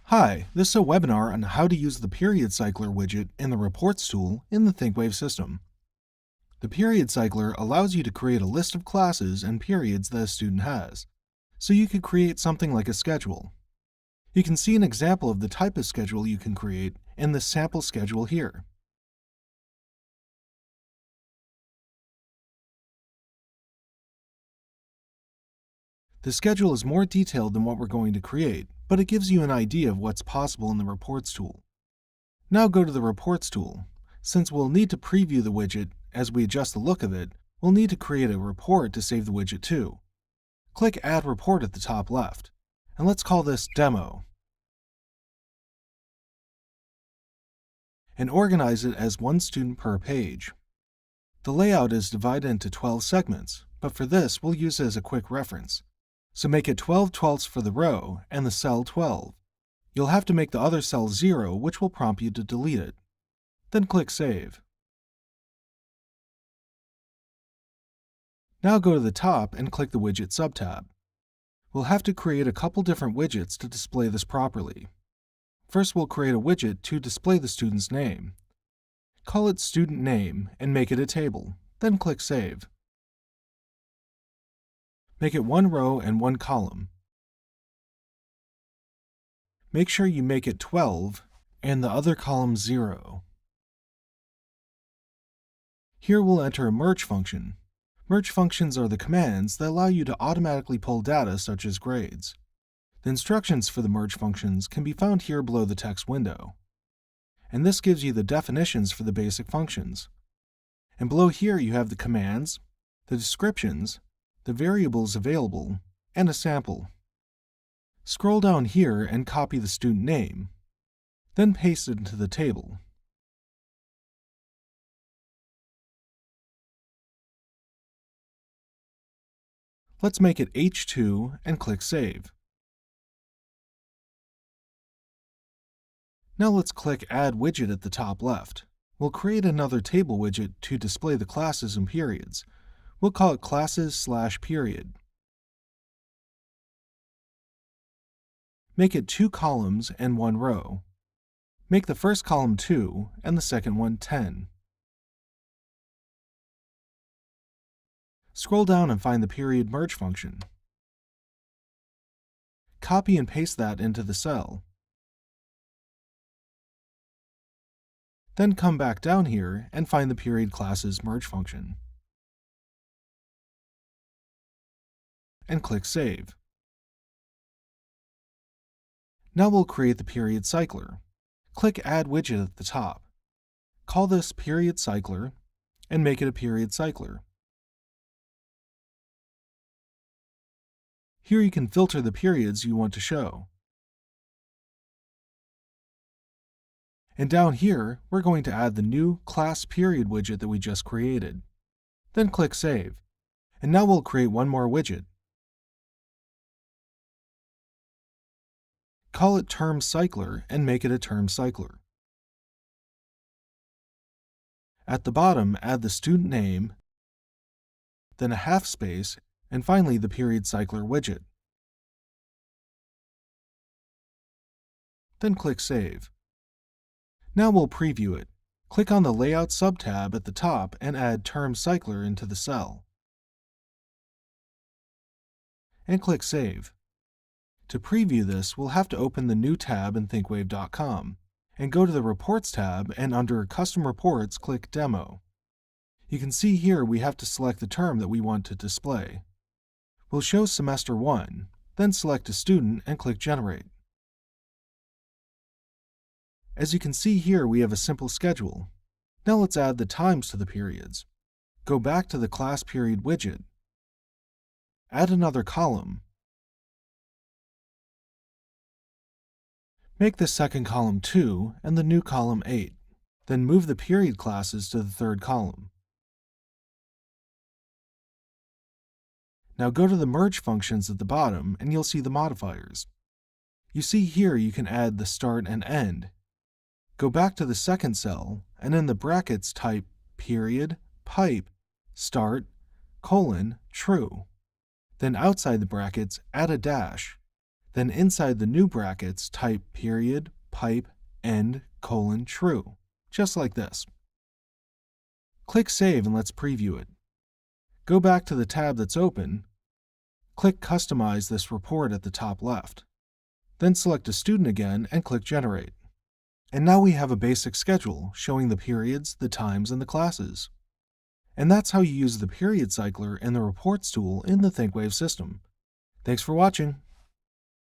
Hi, this is a webinar on how to use the Period Cycler widget in the Reports tool in the ThinkWave system. The Period Cycler allows you to create a list of classes and periods that a student has, so you could create something like a schedule. You can see an example of the type of schedule you can create in the sample schedule here. The schedule is more detailed than what we're going to create, but it gives you an idea of what's possible in the Reports tool. Now go to the Reports tool. Since we'll need to preview the widget as we adjust the look of it, we'll need to create a report to save the widget to. Click Add Report at the top left, and let's call this Demo, and organize it as one student per page. The layout is divided into 12 segments, but for this we'll use it as a quick reference. So make it 12/12ths for the row and the cell 12. You'll have to make the other cell 0, which will prompt you to delete it. Then click Save. Now go to the top and click the Widget subtab. We'll have to create a couple different widgets to display this properly. First, we'll create a widget to display the student's name. Call it Student Name and make it a table, then click Save. Make it one row and one column. Make sure you make it 12 and the other column 0. Here we'll enter a merge function. Merge functions are the commands that allow you to automatically pull data such as grades. The instructions for the merge functions can be found here below the text window. And this gives you the definitions for the basic functions. And below here you have the commands, the descriptions, the variables available, and a sample. Scroll down here and copy the student name, then paste it into the table. Let's make it H2 and click Save. Now let's click Add Widget at the top left. We'll create another table widget to display the classes and periods. We'll call it Classes/Period. Make it 2 columns and 1 row. Make the first column 2 and the second one 10. Scroll down and find the period merge function. Copy and paste that into the cell. Then come back down here and find the period classes merge function. And click Save. Now we'll create the Period Cycler. Click Add Widget at the top. Call this Period Cycler and make it a Period Cycler. Here you can filter the periods you want to show. And down here, we're going to add the new Class Period widget that we just created. Then click Save. And now we'll create one more widget. Call it Term Cycler and make it a Term Cycler. At the bottom, add the student name, then a half space, and finally the Period Cycler widget. Then click Save. Now we'll preview it. Click on the Layout subtab at the top and add Term Cycler into the cell. And click Save. To preview this, we'll have to open the new tab in ThinkWave.com and go to the Reports tab and under Custom Reports, click Demo. You can see here we have to select the term that we want to display. We'll show Semester 1, then select a student and click Generate. As you can see here, we have a simple schedule. Now let's add the times to the periods. Go back to the Class Period widget. Add another column. Make the second column 2 and the new column 8. Then move the period classes to the third column. Now go to the merge functions at the bottom and you'll see the modifiers. You see here you can add the start and end. Go back to the second cell and in the brackets type period, pipe, start, colon, true. Then outside the brackets add a dash. Then inside the new brackets, type period, pipe, end, true, just like this. Click Save and let's preview it. Go back to the tab that's open. Click Customize this report at the top left. Then select a student again and click Generate. And now we have a basic schedule showing the periods, the times, and the classes. And that's how you use the period cycler and the reports tool in the ThinkWave system. Thanks for watching.